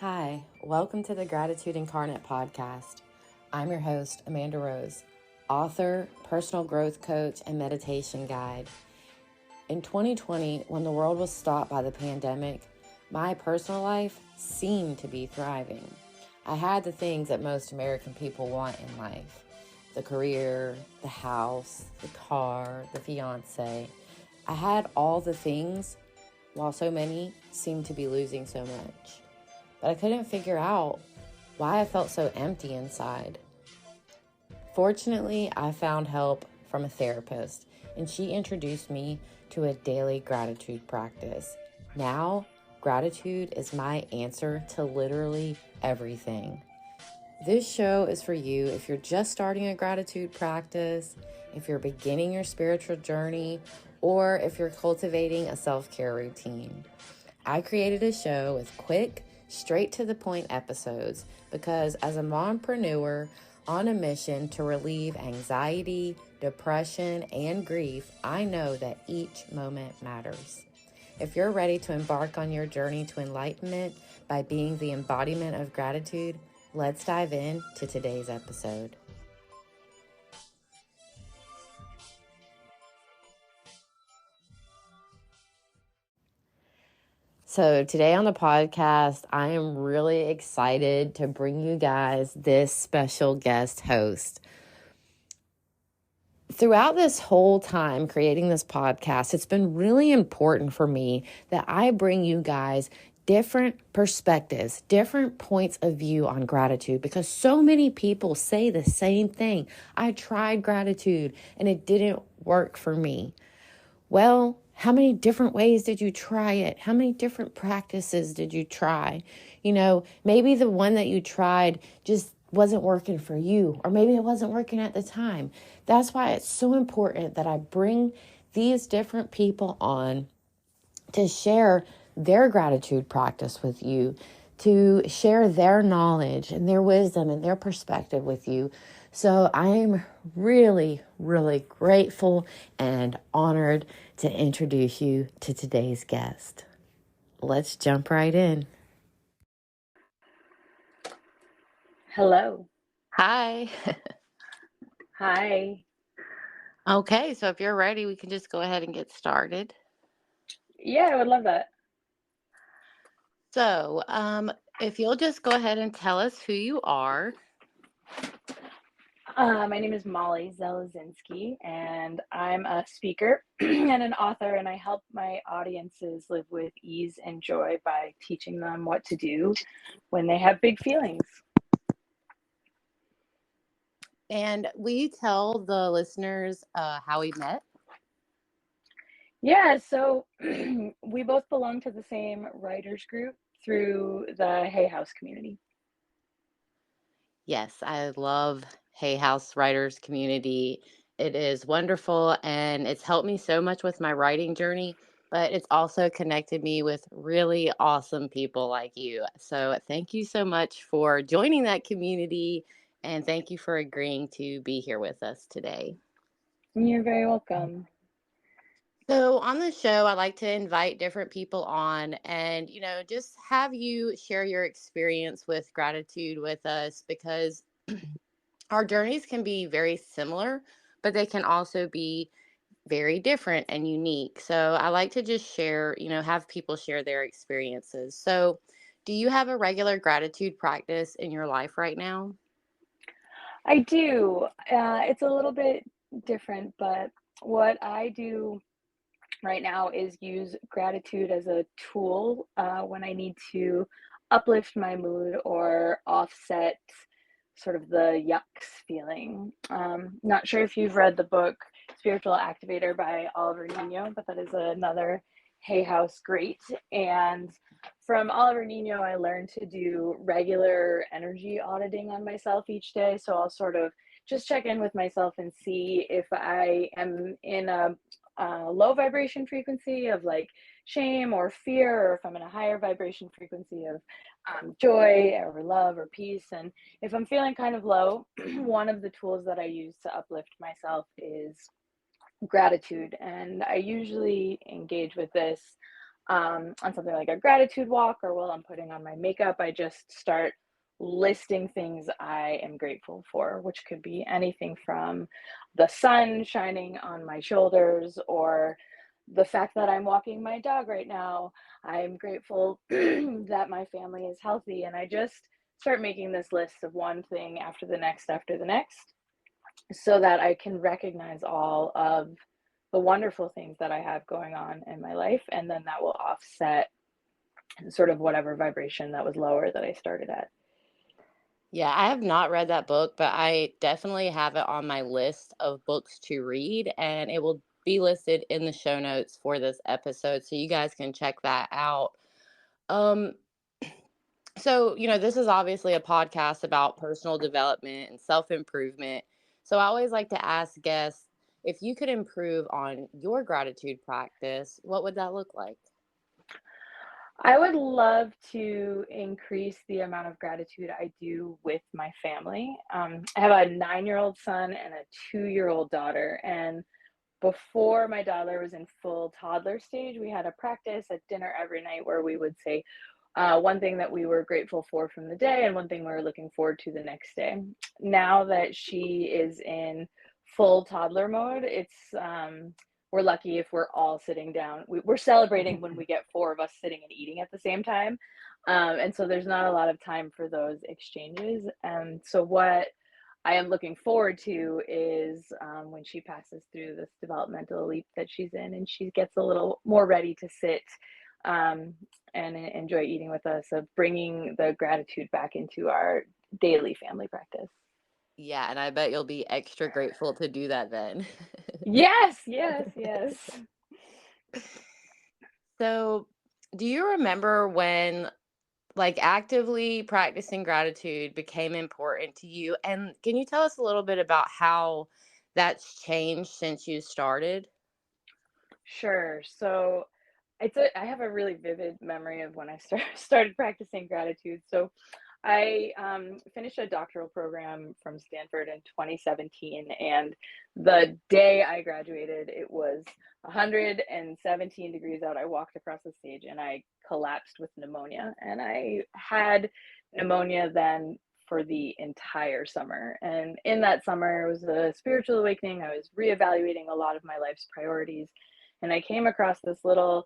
Hi, welcome to the Gratitude Incarnate podcast. I'm your host, Amanda Rose, author, personal growth coach, and meditation guide. In 2020, when the world was stopped by the pandemic, my personal life seemed to be thriving. I had the things that most American people want in life: the career, the house, the car, the fiance. I had all the things while so many seemed to be losing so much. But I couldn't figure out why I felt so empty inside. Fortunately, I found help from a therapist, and she introduced me to a daily gratitude practice. Now, gratitude is my answer to literally everything. This show is for you if you're just starting a gratitude practice, if you're beginning your spiritual journey, or if you're cultivating a self-care routine. I created a show with quick, straight to the point episodes because as a mompreneur on a mission to relieve anxiety, depression, and grief, I know that each moment matters. If you're ready to embark on your journey to enlightenment by being the embodiment of gratitude, let's dive into today's episode. So today on the podcast, I am really excited to bring you guys this special guest host. Throughout this whole time creating this podcast, it's been really important for me that I bring you guys different perspectives, different points of view on gratitude, because so many people say the same thing. I tried gratitude and it didn't work for me. Well, how many different ways did you try it? How many different practices did you try? Maybe the one that you tried just wasn't working for you, or maybe it wasn't working at the time. That's why it's so important that I bring these different people on to share their gratitude practice with you, to share their knowledge and their wisdom and their perspective with you. So I am really, really grateful and honored to introduce you to today's guest. Let's jump right in. Hello. Hi. Hi. Okay, so if you're ready, we can just go ahead and get started. Yeah, I would love that. So, if you'll just go ahead and tell us who you are. My name is Molly Zielezinski, and I'm a speaker and an author, and I help my audiences live with ease and joy by teaching them what to do when they have big feelings. And will you tell the listeners how we met? Yeah, so we both belong to the same writers group through the Hay House community. Yes, I love Hay House Writers community. It is wonderful and it's helped me so much with my writing journey, but it's also connected me with really awesome people like you. So thank you so much for joining that community and thank you for agreeing to be here with us today. You're very welcome. So on the show, I like to invite different people on and, just have you share your experience with gratitude with us because our journeys can be very similar, but they can also be very different and unique. So I like to just share, have people share their experiences. So, do you have a regular gratitude practice in your life right now? I do. It's a little bit different, but what I do right now is use gratitude as a tool when I need to uplift my mood or offset sort of the yucks feeling. Not sure if you've read the book Spiritual Activator by Oliver Nino, but that is another Hay House great. And from Oliver Nino, I learned to do regular energy auditing on myself each day. So I'll sort of just check in with myself and see if I am in a low vibration frequency of like shame or fear, or if I'm in a higher vibration frequency of joy or love or peace. And if I'm feeling kind of low, one of the tools that I use to uplift myself is gratitude. And I usually engage with this on something like a gratitude walk, or while I'm putting on my makeup, I just start listing things I am grateful for, which could be anything from the sun shining on my shoulders, or the fact that I'm walking my dog right now. I'm grateful that my family is healthy. And I just start making this list of one thing after the next, so that I can recognize all of the wonderful things that I have going on in my life. And then that will offset sort of whatever vibration that was lower that I started at. Yeah, I have not read that book, but I definitely have it on my list of books to read, and it will be listed in the show notes for this episode, so you guys can check that out. Um, so, this is obviously a podcast about personal development and self improvement. So, I always like to ask guests, if you could improve on your gratitude practice, what would that look like? I would love to increase the amount of gratitude I do with my family. I have a 9-year-old son and a 2-year-old daughter. And before my daughter was in full toddler stage, we had a practice at dinner every night where we would say one thing that we were grateful for from the day and one thing we were looking forward to the next day. Now that she is in full toddler mode, we're lucky if we're all sitting down. We're celebrating when we get four of us sitting and eating at the same time. And so there's not a lot of time for those exchanges. And so what I am looking forward to is when she passes through this developmental leap that she's in, and she gets a little more ready to sit um, and enjoy eating with us, of bringing the gratitude back into our daily family practice. Yeah, and I bet you'll be extra grateful to do that then. Yes, yes, yes. So, do you remember when actively practicing gratitude became important to you? And can you tell us a little bit about how that's changed since you started? Sure. So I have a really vivid memory of when I started practicing gratitude. So I finished a doctoral program from Stanford in 2017, and the day I graduated, it was 117 degrees out. I walked across the stage and I collapsed with pneumonia, and I had pneumonia then for the entire summer. And in that summer, it was a spiritual awakening. I was reevaluating a lot of my life's priorities, and I came across this little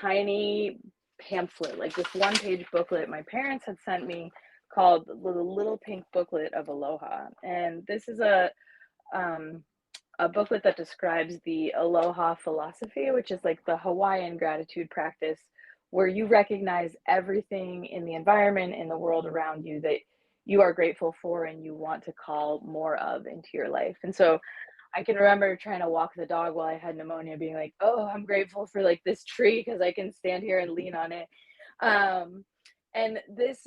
tiny pamphlet, like this one-page booklet my parents had sent me, called the Little Pink Booklet of Aloha. And this is a booklet that describes the Aloha philosophy, which is like the Hawaiian gratitude practice, where you recognize everything in the environment, in the world around you, that you are grateful for and you want to call more of into your life. And so I can remember trying to walk the dog while I had pneumonia, being like, "Oh, I'm grateful for like this tree because I can stand here and lean on it." Um, and this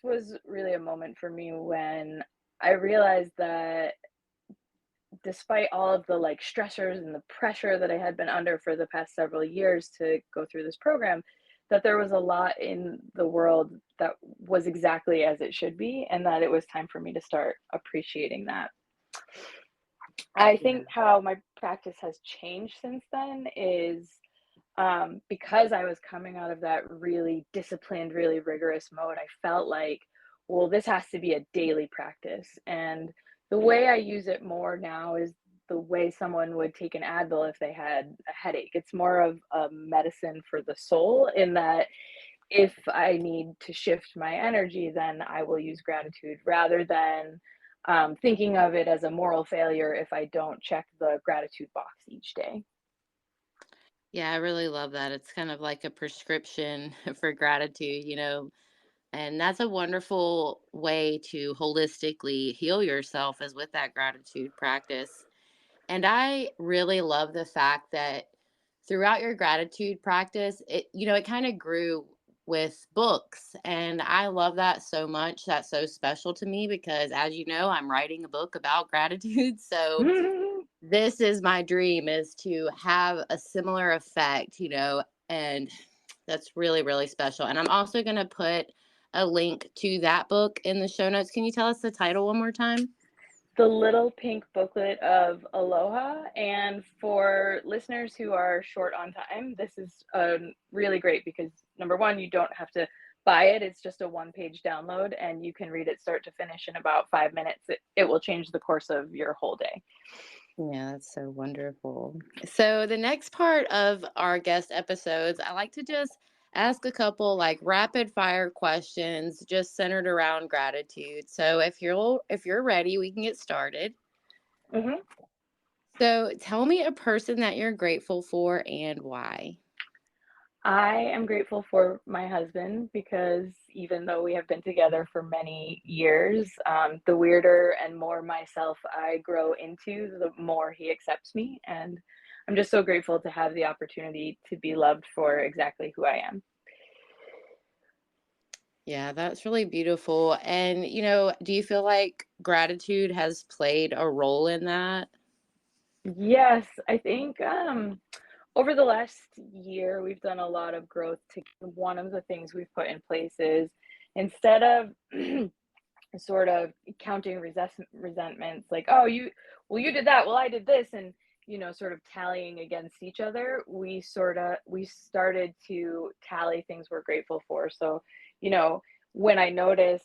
was really a moment for me when I realized that despite all of the like stressors and the pressure that I had been under for the past several years to go through this program, that there was a lot in the world that was exactly as it should be, and that it was time for me to start appreciating that. I Yeah. think how my practice has changed since then is because I was coming out of that really disciplined, really rigorous mode. I felt like, well, this has to be a daily practice. And the way I use it more now is the way someone would take an Advil if they had a headache. It's more of a medicine for the soul, in that if I need to shift my energy, then I will use gratitude, rather than thinking of it as a moral failure if I don't check the gratitude box each day. Yeah, I really love that. It's kind of like a prescription for gratitude, and that's a wonderful way to holistically heal yourself, is with that gratitude practice. And I really love the fact that throughout your gratitude practice, it kind of grew with books. And I love that so much. That's so special to me because, as you know, I'm writing a book about gratitude. So this is my dream, is to have a similar effect, and that's really, really special. And I'm also going to put a link to that book in the show notes. Can you tell us the title one more time? the little pink booklet of Aloha. And for listeners who are short on time, this is really great because number one, you don't have to buy it. It's just a one-page download and you can read it start to finish in about 5 minutes. It will change the course of your whole day. Yeah, that's so wonderful. So, the next part of our guest episodes, I like to just ask a couple like rapid fire questions just centered around gratitude. So, if you're ready, we can get started. hmm So, tell me a person that you're grateful for and why. I am grateful for my husband because even though we have been together for many years, the weirder and more myself I grow into, the more he accepts me. And I'm just so grateful to have the opportunity to be loved for exactly who I am. Yeah, that's really beautiful. And, do you feel like gratitude has played a role in that? Yes, I think over the last year, we've done a lot of growth. To one of the things we've put in place is instead of sort of counting resentments like, oh, you did that, well, I did this, and sort of tallying against each other, we started to tally things we're grateful for. So you know when I notice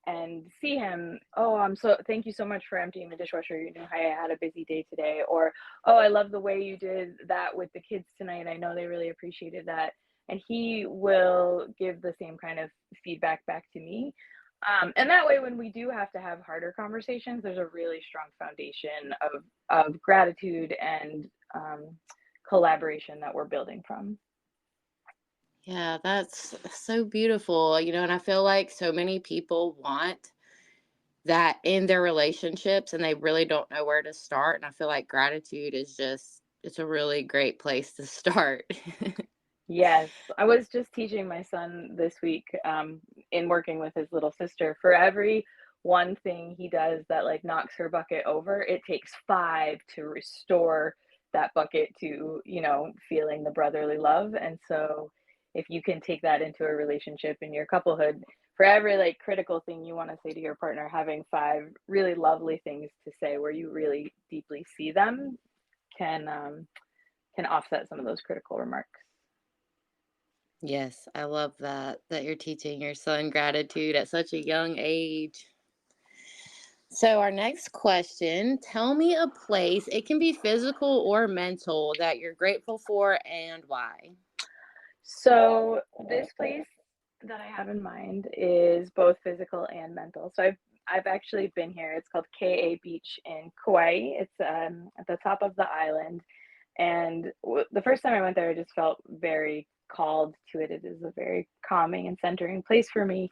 and see him, oh, I'm so thank you so much for emptying the dishwasher, I had a busy day today, or oh, I love the way you did that with the kids tonight, I know they really appreciated that, and he will give the same kind of feedback back to me, and that way, when we do have to have harder conversations, there's a really strong foundation of gratitude and collaboration that we're building from. Yeah, that's so beautiful. And I feel like so many people want that in their relationships and they really don't know where to start. And I feel like gratitude is it's a really great place to start. Yes, I was just teaching my son this week, in working with his little sister. For every one thing he does that like knocks her bucket over, it takes five to restore that bucket to, feeling the brotherly love. And so if you can take that into a relationship in your couplehood, for every like critical thing you want to say to your partner, having five really lovely things to say where you really deeply see them can offset some of those critical remarks. Yes, I love that you're teaching your son gratitude at such a young age. So, our next question, tell me a place, it can be physical or mental, that you're grateful for and why. So this place that I have in mind is both physical and mental. So I've actually been here. It's called KA Beach in Kauai. It's at the top of the island, and the first time I went there, I just felt very called to it. It is a very calming and centering place for me.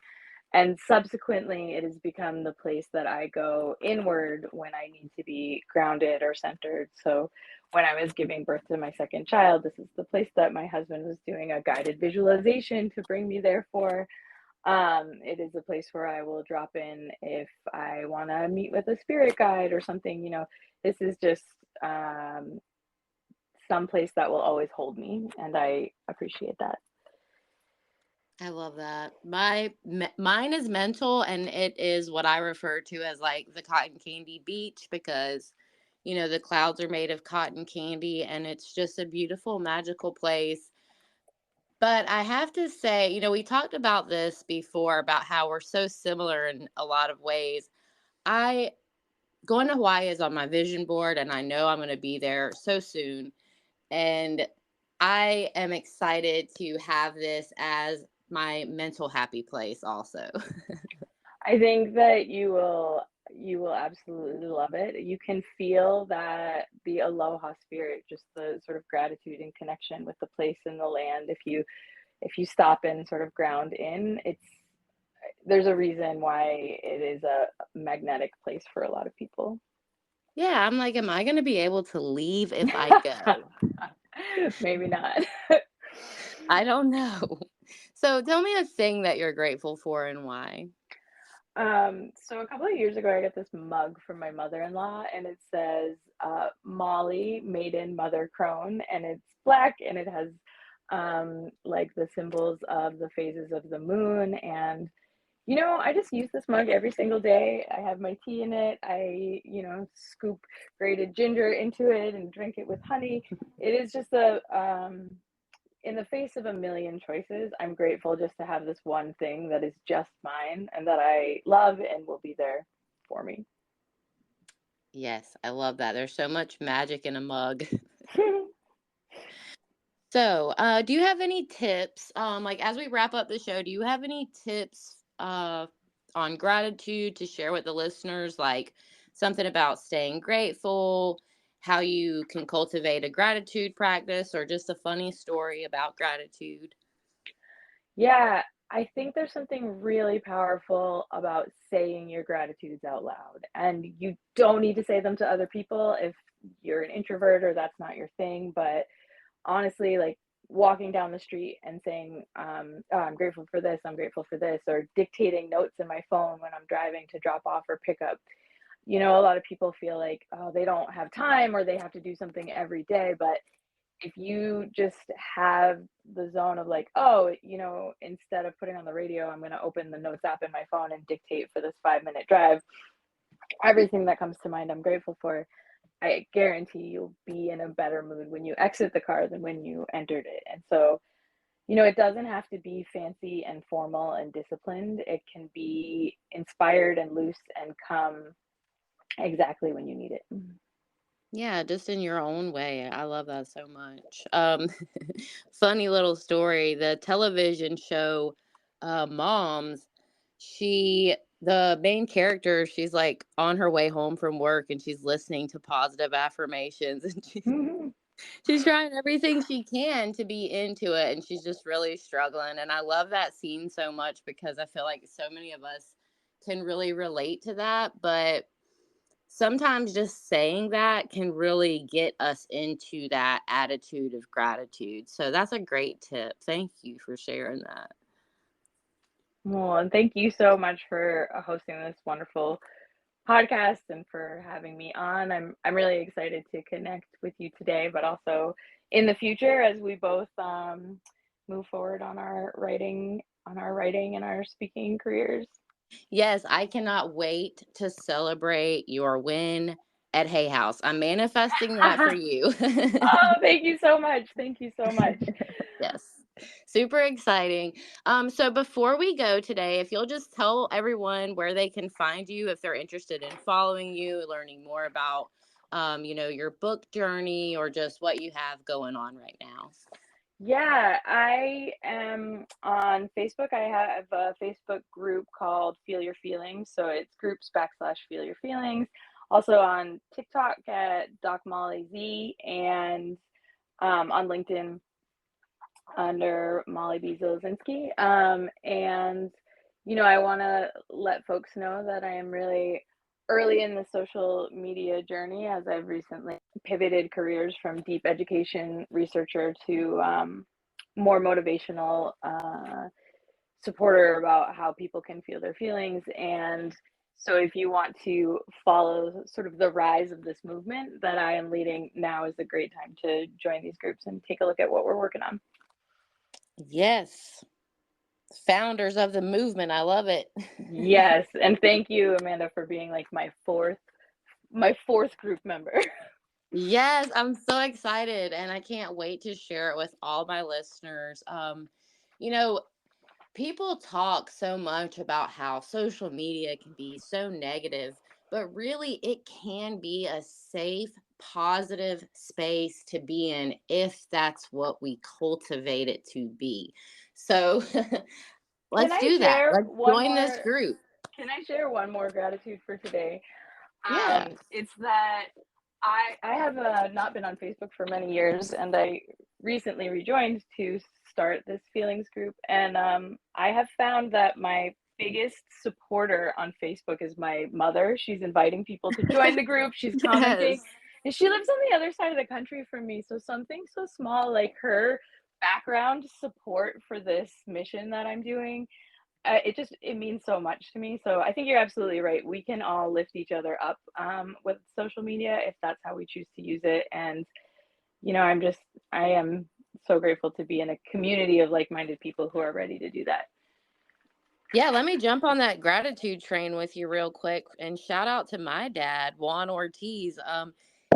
And subsequently, it has become the place that I go inward when I need to be grounded or centered. So, when I was giving birth to my second child, this is the place that my husband was doing a guided visualization to bring me there for. It is a place where I will drop in if I want to meet with a spirit guide or something. This is just some place that will always hold me, and I appreciate that. I love that. Mine is mental, and it is what I refer to as like the cotton candy beach because the clouds are made of cotton candy, and it's just a beautiful, magical place. But I have to say, we talked about this before about how we're so similar in a lot of ways. I Going to Hawaii is on my vision board, and I know I'm going to be there so soon. And I am excited to have this as my mental happy place also. I think that you will absolutely love it. You can feel that the aloha spirit, just the sort of gratitude and connection with the place and the land. If you stop and sort of ground in, there's a reason why it is a magnetic place for a lot of people. Yeah, I'm like, am I going to be able to leave if I go? Maybe not. I don't know. So tell me a thing that you're grateful for and why. So a couple of years ago, I got this mug from my mother-in-law, and it says Molly, Maiden Mother Crone, and it's black, and it has like the symbols of the phases of the moon, and I just use this mug every single day. I have my tea in it. I, scoop grated ginger into it and drink it with honey. It is just in the face of a million choices, I'm grateful just to have this one thing that is just mine and that I love and will be there for me. Yes, I love that. There's so much magic in a mug. So, do you have any tips? Like as we wrap up the show, do you have any tips on gratitude to share with the listeners? Like something about staying grateful, how you can cultivate a gratitude practice, or just a funny story about gratitude? Yeah, I think there's something really powerful about saying your gratitudes out loud. And you don't need to say them to other people if you're an introvert or that's not your thing. But honestly, like walking down the street and saying, oh, I'm grateful for this, I'm grateful for this, or dictating notes in my phone when I'm driving to drop off or pick up. A lot of people feel like, oh, they don't have time or they have to do something every day. But if you just have the zone of like, oh, instead of putting on the radio, I'm going to open the notes app in my phone and dictate for this 5-minute drive, everything that comes to mind, I'm grateful for. I guarantee you'll be in a better mood when you exit the car than when you entered it. And so, it doesn't have to be fancy and formal and disciplined. It can be inspired and loose and come exactly when you need it. Yeah, just in your own way. I love that so much. Funny little story. The television show Moms, the main character, she's like on her way home from work and she's listening to positive affirmations and she's trying everything she can to be into it and she's just really struggling. And I love that scene so much because I feel like so many of us can really relate to that, but sometimes just saying that can really get us into that attitude of gratitude. So that's a great tip. Thank you for sharing that. Well, and thank you so much for hosting this wonderful podcast and for having me on. I'm really excited to connect with you today, but also in the future as we both move forward on our writing and our speaking careers. Yes, I cannot wait to celebrate your win at Hay House. I'm manifesting that for you. Oh, thank you so much. Thank you so much. Yes. Super exciting. So before we go today, if you'll just tell everyone where they can find you if they're interested in following you, learning more about your book journey or just what you have going on right now. Yeah, I am on Facebook. I have a Facebook group called Feel Your Feelings. So it's groups/Feel Your Feelings. Also on TikTok at Doc Molly Z and on LinkedIn under Molly B. Zielezinski. I want to let folks know that I am really early in the social media journey as I've recently pivoted careers from deep education researcher to more motivational supporter about how people can feel their feelings. And so if you want to follow sort of the rise of this movement that I am leading, now is a great time to join these groups and take a look at what we're working on. Yes. Founders of the movement. I love it. Yes, and thank you, Amanda, for being like my fourth group member. Yes, I'm so excited and I can't wait to share it with all my listeners. You know, people talk so much about how social media can be so negative, but really it can be a safe, positive space to be in if that's what we cultivate it to be. So Can let's I do that. share Let's one join this more? group. Can I share one more gratitude for today? Yeah. It's that I have not been on Facebook for many years, and I recently rejoined to start this feelings group. And I have found that my biggest supporter on Facebook is my mother. She's inviting people to join the group. She's commenting, Yes. and she lives on the other side of the country from me. So something so small like her background support for this mission that I'm doing, it means so much to me. So I think you're absolutely right. We can all lift each other up with social media if that's how we choose to use it. And I am so grateful to be in a community of like-minded people who are ready to do that. Yeah, let me jump on that gratitude train with you real quick and shout out to my dad, Juan Ortiz.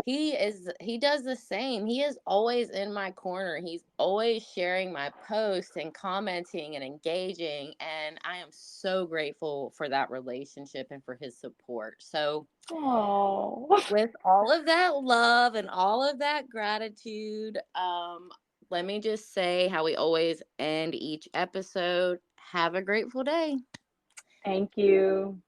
He does the same. He is always in my corner. He's always sharing my posts and commenting and engaging, and I am so grateful for that relationship and for his support. So, Oh, with all of that love and all of that gratitude, let me just say how we always end each episode. Have a grateful day. thank you.